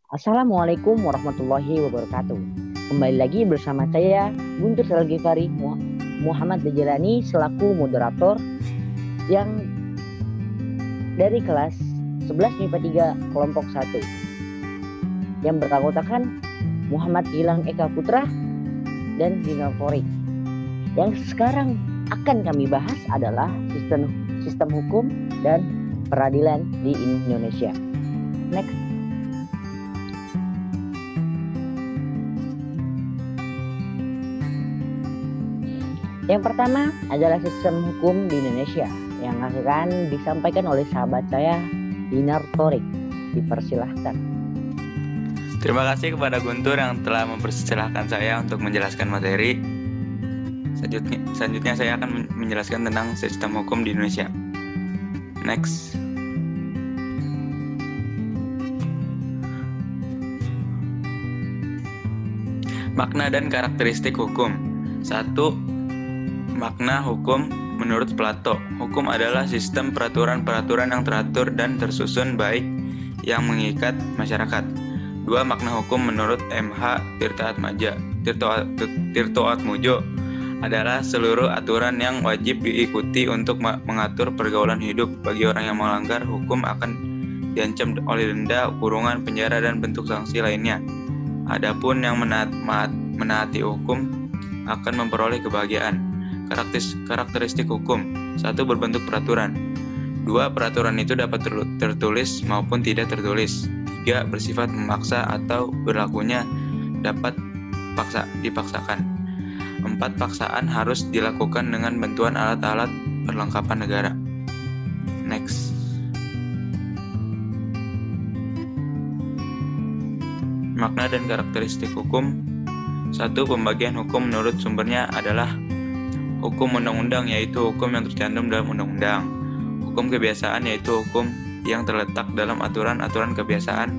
Assalamualaikum warahmatullahi wabarakatuh. Kembali lagi bersama saya Guntur Salgifari Muhammad Dejelani selaku moderator yang dari kelas 11 MIPA 3 kelompok 1 yang beranggotakan Muhammad Gilang Eka Putra dan Dinar Torik. Yang sekarang akan kami bahas adalah sistem hukum dan peradilan di Indonesia. Next. Yang pertama adalah sistem hukum di Indonesia yang akan disampaikan oleh sahabat saya, Dinar Torik. Dipersilahkan. Terima kasih kepada Guntur yang telah mempersilahkan saya untuk menjelaskan materi. Selanjutnya saya akan menjelaskan tentang sistem hukum di Indonesia. Next. Makna dan karakteristik hukum. 1. Makna hukum menurut Plato. Hukum adalah sistem peraturan-peraturan yang teratur dan tersusun baik yang mengikat masyarakat. 2. Makna hukum menurut M.H. Tirtoatmojo adalah seluruh aturan yang wajib diikuti untuk mengatur pergaulan hidup. Bagi orang yang melanggar hukum akan diancam oleh denda, kurungan, penjara, dan bentuk sanksi lainnya. Adapun yang menaati hukum akan memperoleh kebahagiaan. Karakteristik hukum. 1. Berbentuk peraturan. 2. Peraturan itu dapat tertulis maupun tidak tertulis. 3. Bersifat memaksa atau berlakunya dapat dipaksakan. 4. Paksaan harus dilakukan dengan bantuan alat-alat perlengkapan negara. Next. Makna dan karakteristik hukum. 1. Pembagian hukum menurut sumbernya adalah hukum undang-undang, yaitu hukum yang tercantum dalam undang-undang. Hukum kebiasaan, yaitu hukum yang terletak dalam aturan-aturan kebiasaan.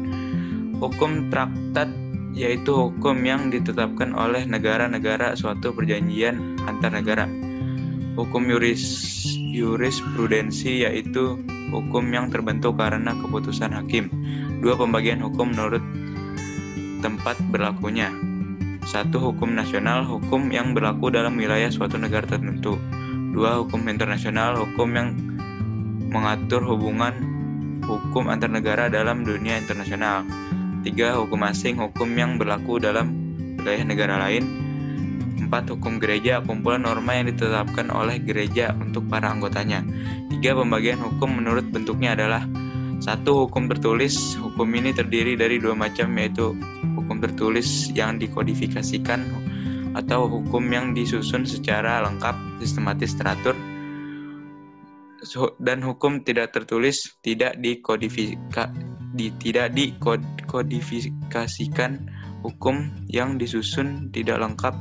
Hukum traktat, yaitu hukum yang ditetapkan oleh negara-negara suatu perjanjian antar negara. Hukum jurisprudensi, yaitu hukum yang terbentuk karena keputusan hakim. 2. Pembagian hukum menurut tempat berlakunya. 1. Hukum nasional, hukum yang berlaku dalam wilayah suatu negara tertentu. 2. Hukum internasional, hukum yang mengatur hubungan hukum antar negara dalam dunia internasional. 3. Hukum asing, hukum yang berlaku dalam wilayah negara lain. 4. Hukum gereja, kumpulan norma yang ditetapkan oleh gereja untuk para anggotanya. 3. Pembagian hukum menurut bentuknya adalah 1. Hukum tertulis. Hukum ini terdiri dari 2 macam, yaitu hukum tertulis yang dikodifikasikan atau hukum yang disusun secara lengkap, sistematis, teratur, dan hukum tidak tertulis tidak dikodifikasikan, hukum yang disusun tidak lengkap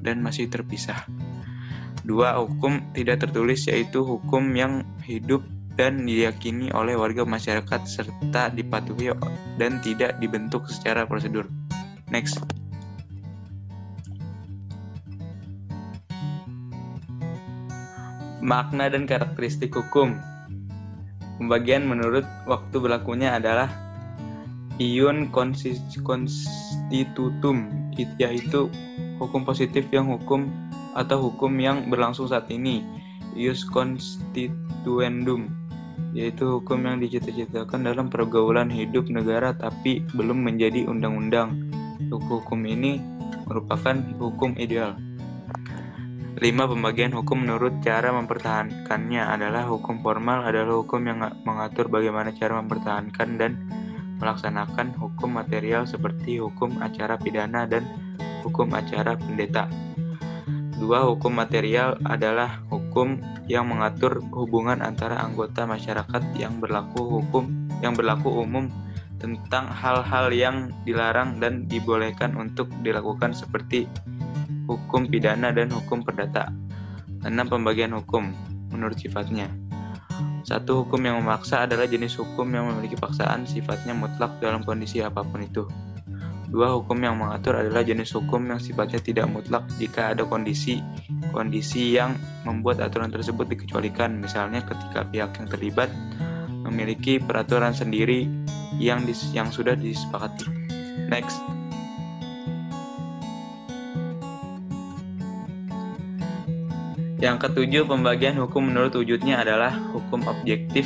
dan masih terpisah. 2. Hukum tidak tertulis yaitu hukum yang hidup dan diyakini oleh warga masyarakat serta dipatuhi dan tidak dibentuk secara prosedur. Next. Makna dan karakteristik hukum. Pembagian menurut waktu berlakunya adalah iun constitutum, yaitu hukum positif yang hukum yang berlangsung saat ini. Ius constituendum, yaitu hukum yang dicita-citakan dalam pergaulan hidup negara tapi belum menjadi undang-undang. Hukum ini merupakan hukum ideal. 5. Pembagian hukum menurut cara mempertahankannya adalah hukum formal adalah hukum yang mengatur bagaimana cara mempertahankan dan melaksanakan hukum material seperti hukum acara pidana dan hukum acara pendeta. 2. Hukum material adalah hukum yang mengatur hubungan antara anggota masyarakat yang berlaku umum tentang hal-hal yang dilarang dan dibolehkan untuk dilakukan seperti hukum pidana dan hukum perdata. 6. Pembagian hukum menurut sifatnya. 1. Hukum yang memaksa adalah jenis hukum yang memiliki paksaan, sifatnya mutlak dalam kondisi apapun itu. 2. Hukum yang mengatur adalah jenis hukum yang sifatnya tidak mutlak jika ada kondisi yang membuat aturan tersebut dikecualikan, misalnya ketika pihak yang terlibat memiliki peraturan sendiri yang sudah disepakati. Next. Yang ketujuh, pembagian hukum menurut wujudnya adalah hukum objektif,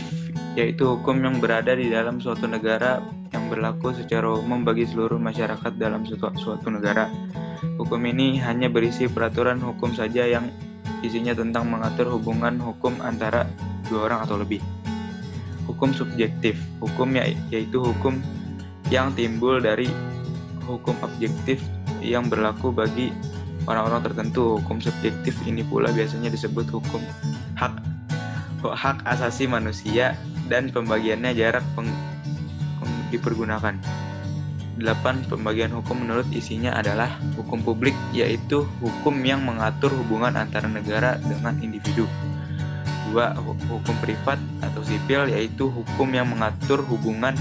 yaitu hukum yang berada di dalam suatu negara yang berlaku secara umum bagi seluruh masyarakat dalam suatu negara. Hukum ini hanya berisi peraturan hukum saja yang isinya tentang mengatur hubungan hukum antara dua orang atau lebih. Hukum subjektif, hukum yaitu hukum yang timbul dari hukum objektif yang berlaku bagi orang-orang tertentu. Hukum subjektif ini pula biasanya disebut hukum hak asasi manusia dan pembagiannya jarak dipergunakan. 8. Pembagian hukum menurut isinya adalah hukum publik, yaitu hukum yang mengatur hubungan antara negara dengan individu. 2. Hukum privat atau sipil, yaitu hukum yang mengatur hubungan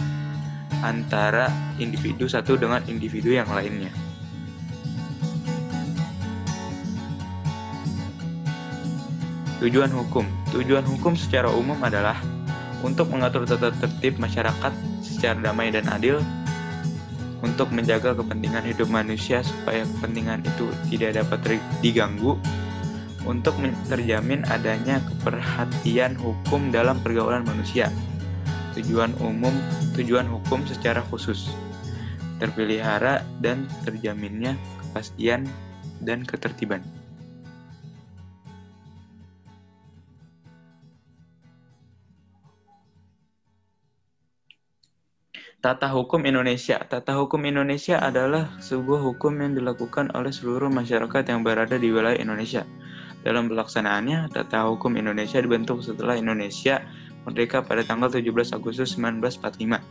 antara individu satu dengan individu yang lainnya. Tujuan hukum. Tujuan hukum secara umum adalah untuk mengatur tata tertib masyarakat secara damai dan adil, untuk menjaga kepentingan hidup manusia supaya kepentingan itu tidak dapat diganggu, untuk terjamin adanya keperhatian hukum dalam pergaulan manusia. Tujuan hukum secara khusus, terpelihara dan terjaminnya kepastian dan ketertiban. Tata hukum Indonesia. Tata hukum Indonesia adalah sebuah hukum yang dilakukan oleh seluruh masyarakat yang berada di wilayah Indonesia. Dalam pelaksanaannya, tata hukum Indonesia dibentuk setelah Indonesia merdeka pada tanggal 17 Agustus 1945.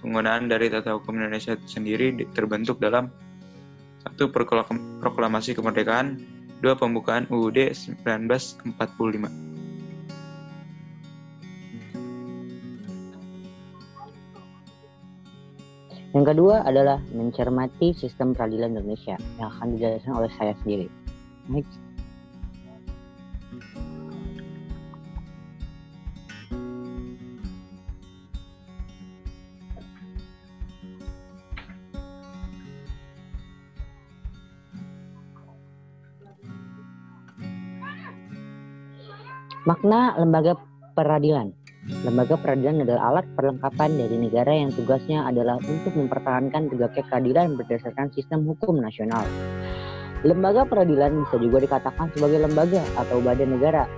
Penggunaan dari tata hukum Indonesia sendiri terbentuk dalam 1. Proklamasi Kemerdekaan, 2. Pembukaan UUD 1945. Yang kedua adalah mencermati sistem peradilan Indonesia yang akan dijelaskan oleh saya sendiri. Next. Makna lembaga peradilan. Lembaga peradilan adalah alat perlengkapan dari negara yang tugasnya adalah untuk mempertahankan tegaknya keadilan berdasarkan sistem hukum nasional. Lembaga peradilan bisa juga dikatakan sebagai lembaga atau badan negara,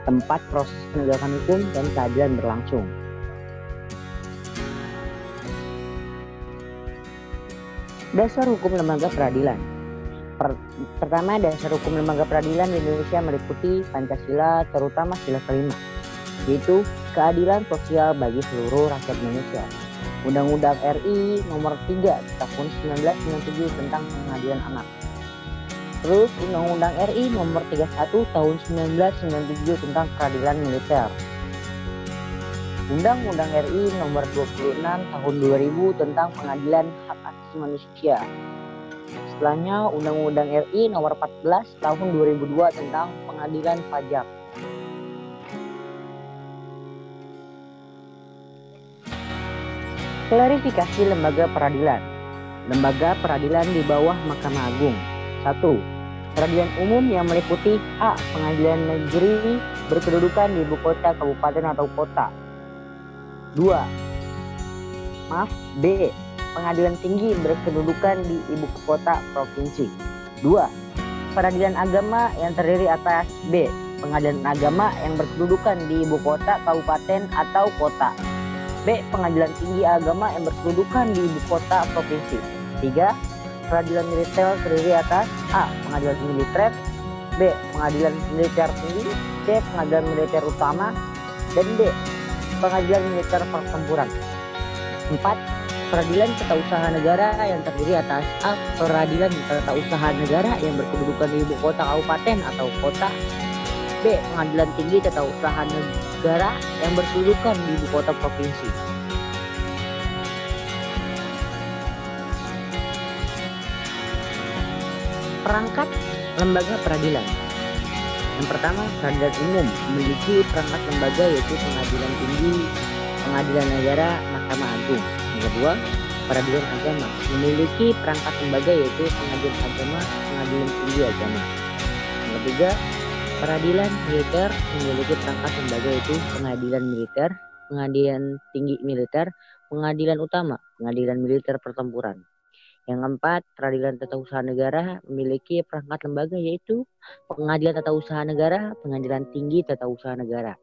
tempat proses penegakan hukum dan keadilan berlangsung. Dasar hukum lembaga peradilan. Pertama, dasar hukum lembaga peradilan di Indonesia meliputi Pancasila, terutama sila kelima, yaitu keadilan sosial bagi seluruh rakyat Indonesia. Undang-Undang RI nomor 3 tahun 1997 tentang pengadilan anak. Terus Undang-Undang RI nomor 31 tahun 1997 tentang peradilan militer. Undang-Undang RI nomor 26 tahun 2000 tentang pengadilan hak asasi manusia. Setelahnya Undang-Undang RI nomor 14 tahun 2002 tentang pengadilan pajak. Klarifikasi lembaga peradilan. Lembaga peradilan di bawah Mahkamah Agung. 1. Peradilan umum yang meliputi A. Pengadilan negeri berkedudukan di ibu kota, kabupaten atau kota. 2. B. Pengadilan tinggi berkedudukan di ibu kota provinsi. 2. Peradilan agama yang terdiri atas B. Pengadilan agama yang berkedudukan di ibu kota, kabupaten atau kota. B. Pengadilan tinggi agama yang berkedudukan di ibu kota provinsi. 3. Peradilan militer terdiri atas A. Pengadilan militer, B. Pengadilan militer tinggi, C. Pengadilan militer utama, dan D. Pengadilan militer pertempuran. 4. Peradilan tata usaha negara yang terdiri atas A. Peradilan tata usaha negara yang berkedudukan di ibu kota, kabupaten atau kota, B. Pengadilan tinggi tata usaha negara yang berkedudukan di ibu kota provinsi. Perangkat lembaga peradilan. Yang pertama, peradilan umum memiliki perangkat lembaga yaitu pengadilan tinggi, pengadilan negara, Mahkamah Agung. Yang kedua, peradilan agama memiliki perangkat lembaga yaitu pengadilan agama, pengadilan tinggi agama. Yang ketiga, peradilan militer memiliki perangkat lembaga yaitu pengadilan militer, pengadilan tinggi militer, pengadilan utama, pengadilan militer pertempuran. Yang keempat, peradilan tata usaha negara memiliki perangkat lembaga yaitu pengadilan tata usaha negara, pengadilan tinggi tata usaha negara.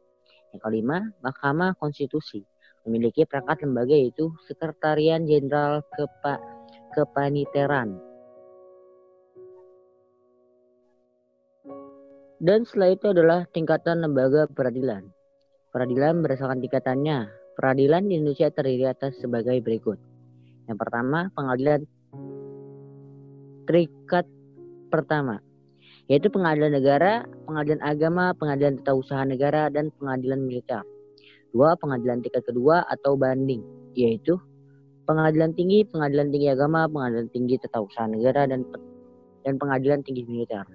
Yang kelima, Mahkamah Konstitusi memiliki perangkat lembaga yaitu Sekretariat Jenderal Kepaniteran. Dan setelah itu adalah tingkatan lembaga peradilan. Peradilan berdasarkan tingkatannya. Peradilan di Indonesia terdiri atas sebagai berikut. Yang pertama, pengadilan tingkat pertama, yaitu pengadilan negara, pengadilan agama, pengadilan tata usaha negara, dan pengadilan militer. Dua, pengadilan tingkat kedua atau banding, yaitu pengadilan tinggi agama, pengadilan tinggi tata usaha negara, dan pengadilan tinggi militer.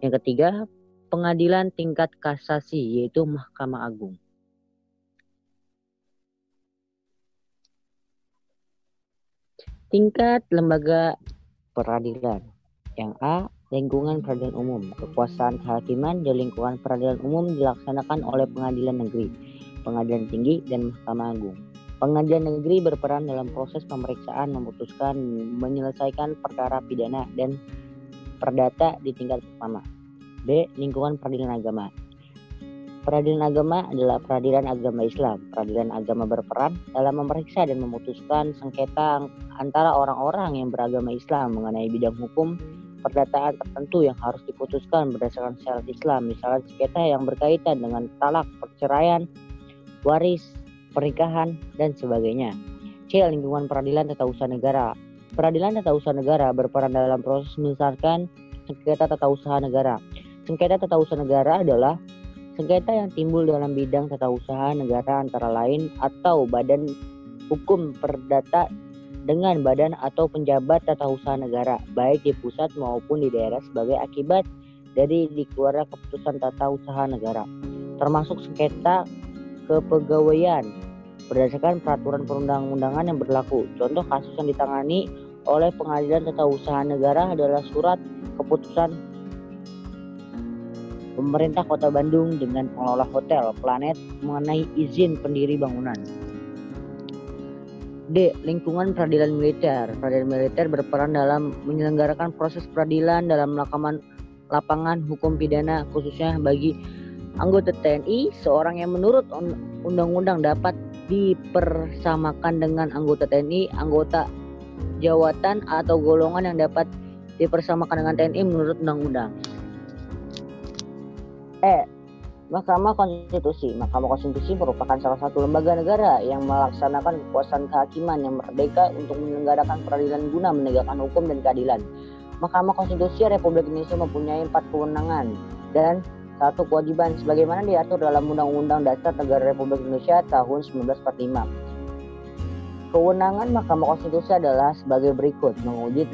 Yang ketiga, pengadilan tingkat kasasi, yaitu Mahkamah Agung. Tingkat lembaga peradilan. Yang A, lingkungan peradilan umum. Kekuasaan kehakiman di lingkungan peradilan umum dilaksanakan oleh pengadilan negeri, pengadilan tinggi, dan Mahkamah Agung. Pengadilan negeri berperan dalam proses pemeriksaan, memutuskan, menyelesaikan perkara pidana dan perdata di tingkat pertama. B, lingkungan peradilan agama. Peradilan agama adalah peradilan agama Islam. Peradilan agama berperan dalam memeriksa dan memutuskan sengketa antara orang-orang yang beragama Islam mengenai bidang hukum perdataan tertentu yang harus diputuskan berdasarkan syariat Islam, misalnya sengketa yang berkaitan dengan talak, perceraian, waris, pernikahan, dan sebagainya. C, lingkungan peradilan tata usaha negara. Peradilan tata usaha negara berperan dalam proses menyelesaikan sengketa tata usaha negara. Sengketa tata usaha negara adalah sengketa yang timbul dalam bidang tata usaha negara antara lain atau badan hukum perdata dengan badan atau penjabat tata usaha negara, baik di pusat maupun di daerah sebagai akibat dari dikeluarkan keputusan tata usaha negara, termasuk sengketa kepegawaian berdasarkan peraturan perundang-undangan yang berlaku. Contoh kasus yang ditangani oleh pengadilan tata usaha negara adalah surat keputusan pemerintah Kota Bandung dengan pengelola hotel Planet mengenai izin pendiri bangunan. D, lingkungan peradilan militer. Peradilan militer berperan dalam menyelenggarakan proses peradilan dalam lapangan hukum pidana, khususnya bagi anggota TNI, seorang yang menurut undang-undang dapat dipersamakan dengan anggota TNI, anggota jawatan atau golongan yang dapat dipersamakan dengan TNI menurut undang-undang. Mahkamah Konstitusi. Mahkamah Konstitusi merupakan salah satu lembaga negara yang melaksanakan kekuasaan kehakiman yang merdeka untuk menyelenggarakan peradilan guna menegakkan hukum dan keadilan. Mahkamah Konstitusi Republik Indonesia mempunyai 4 kewenangan dan 1 kewajiban sebagaimana diatur dalam Undang-Undang Dasar Negara Republik Indonesia tahun 1945. Kewenangan Mahkamah Konstitusi adalah sebagai berikut: menguji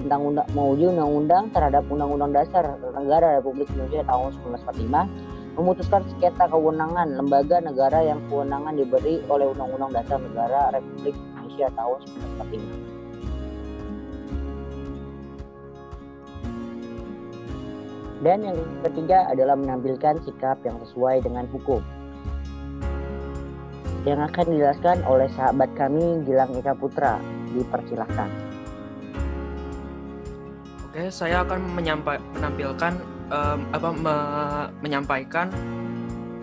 undang-undang terhadap Undang-Undang Dasar Negara Republik Indonesia tahun 1945, memutuskan sengketa kewenangan lembaga negara yang kewenangan diberi oleh Undang-Undang Dasar Negara Republik Indonesia tahun 1945. Dan yang ketiga adalah menampilkan sikap yang sesuai dengan hukum, yang akan dijelaskan oleh sahabat kami Gilang Eka Putra. Dipersilahkan. Oke, saya akan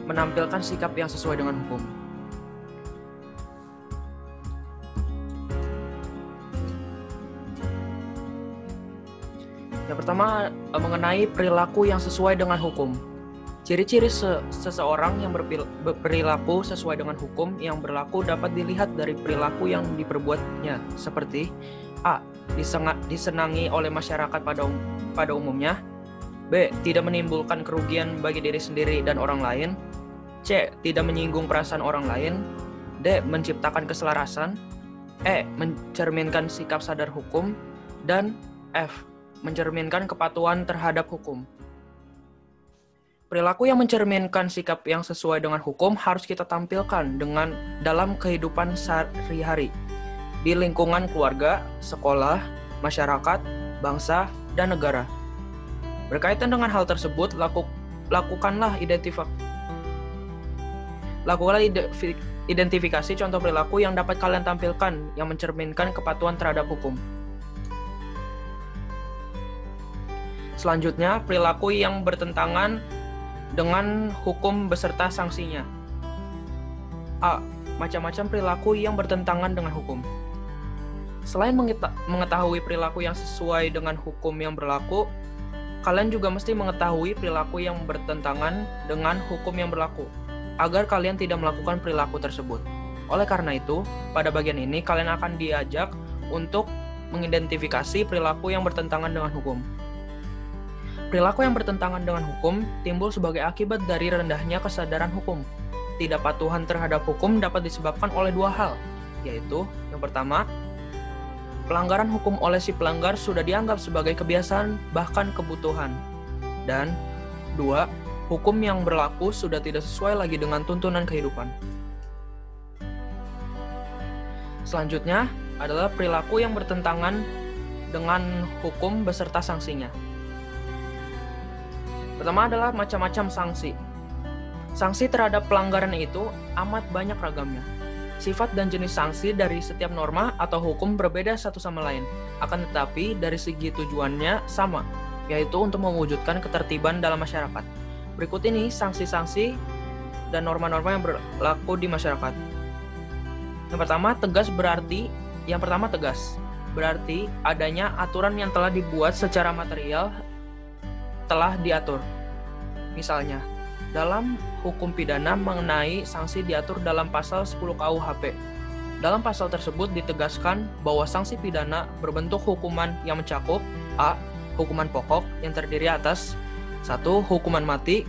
menampilkan sikap yang sesuai dengan hukum. Yang pertama, mengenai perilaku yang sesuai dengan hukum. Ciri-ciri seseorang yang berperilaku sesuai dengan hukum yang berlaku dapat dilihat dari perilaku yang diperbuatnya, seperti A. Disenangi oleh masyarakat pada umumnya. B. Tidak menimbulkan kerugian bagi diri sendiri dan orang lain. C. Tidak menyinggung perasaan orang lain. D. Menciptakan keselarasan. E. Mencerminkan sikap sadar hukum. Dan F. Mencerminkan kepatuhan terhadap hukum. Perilaku yang mencerminkan sikap yang sesuai dengan hukum harus kita tampilkan dalam kehidupan sehari-hari, di lingkungan keluarga, sekolah, masyarakat, bangsa, dan negara. Berkaitan dengan hal tersebut, lakukanlah identifikasi contoh perilaku yang dapat kalian tampilkan yang mencerminkan kepatuhan terhadap hukum. Selanjutnya, perilaku yang bertentangan dengan hukum beserta sanksinya. A. Macam-macam perilaku yang bertentangan dengan hukum. Selain mengetahui perilaku yang sesuai dengan hukum yang berlaku, kalian juga mesti mengetahui perilaku yang bertentangan dengan hukum yang berlaku, agar kalian tidak melakukan perilaku tersebut. Oleh karena itu, pada bagian ini kalian akan diajak untuk mengidentifikasi perilaku yang bertentangan dengan hukum. Perilaku yang bertentangan dengan hukum timbul sebagai akibat dari rendahnya kesadaran hukum. Tidak patuhan terhadap hukum dapat disebabkan oleh dua hal, yaitu yang pertama, pelanggaran hukum oleh si pelanggar sudah dianggap sebagai kebiasaan bahkan kebutuhan. Dan dua, hukum yang berlaku sudah tidak sesuai lagi dengan tuntunan kehidupan. Selanjutnya adalah perilaku yang bertentangan dengan hukum beserta sanksinya. Pertama adalah macam-macam sanksi. Sanksi terhadap pelanggaran itu amat banyak ragamnya. Sifat dan jenis sanksi dari setiap norma atau hukum berbeda satu sama lain, akan tetapi dari segi tujuannya sama, yaitu untuk mewujudkan ketertiban dalam masyarakat. Berikut ini sanksi-sanksi dan norma-norma yang berlaku di masyarakat. Yang pertama, tegas berarti adanya aturan yang telah dibuat secara material telah diatur. Misalnya, dalam hukum pidana mengenai sanksi diatur dalam pasal 10 KUHP. Dalam pasal tersebut ditegaskan bahwa sanksi pidana berbentuk hukuman yang mencakup A. Hukuman pokok yang terdiri atas 1. Hukuman mati,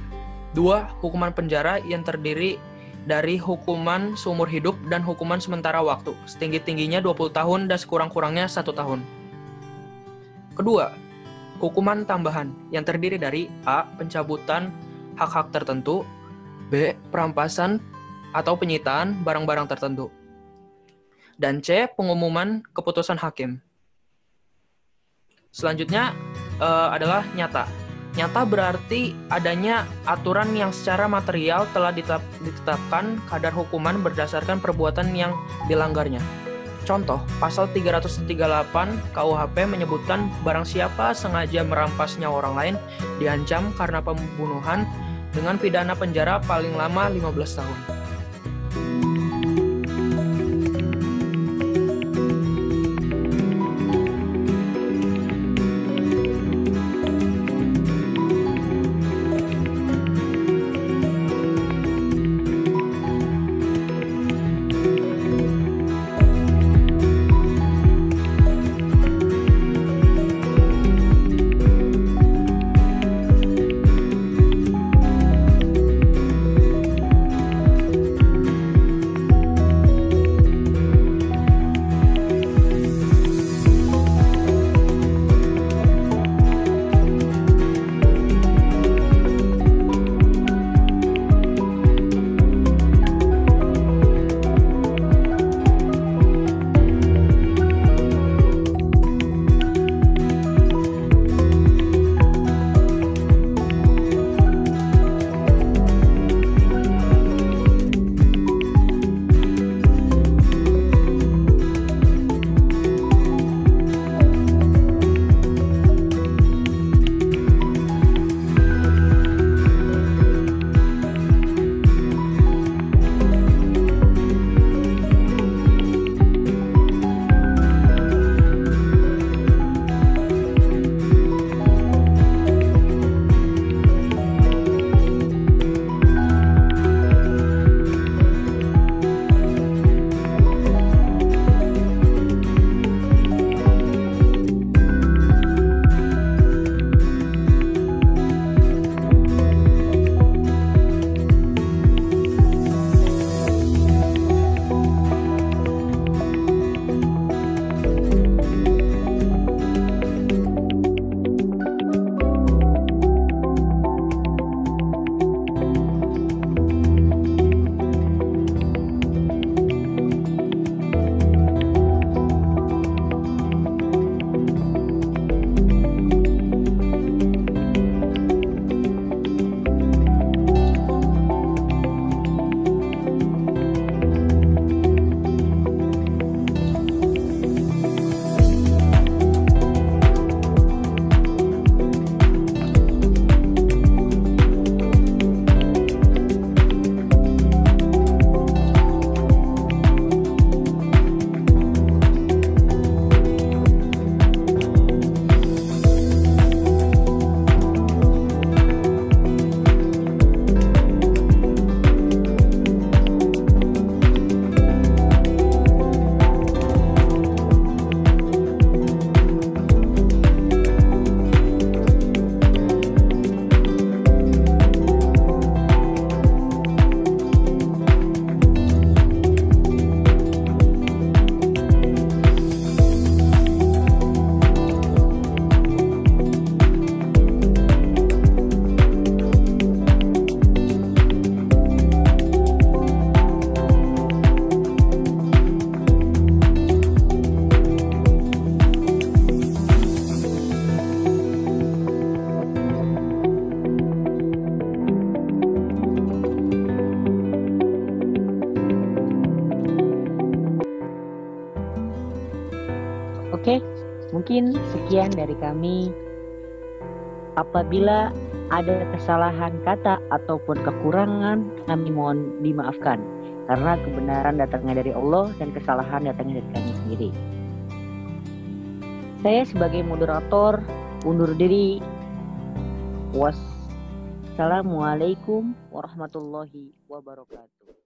2. Hukuman penjara yang terdiri dari hukuman seumur hidup dan hukuman sementara waktu, setinggi-tingginya 20 tahun dan sekurang-kurangnya 1 tahun. Kedua, hukuman tambahan yang terdiri dari A. Pencabutan hak-hak tertentu, B. Perampasan atau penyitaan barang-barang tertentu, dan C. Pengumuman keputusan hakim. Selanjutnya adalah nyata. Nyata berarti adanya aturan yang secara material telah ditetapkan kadar hukuman berdasarkan perbuatan yang dilanggarnya. Contoh, pasal 338 KUHP menyebutkan barang siapa sengaja merampas nyawa orang lain diancam karena pembunuhan dengan pidana penjara paling lama 15 tahun. Oke, mungkin sekian dari kami. Apabila ada kesalahan kata ataupun kekurangan, kami mohon dimaafkan. Karena kebenaran datangnya dari Allah dan kesalahan datangnya dari kami sendiri. Saya sebagai moderator undur diri. Wassalamualaikum warahmatullahi wabarakatuh.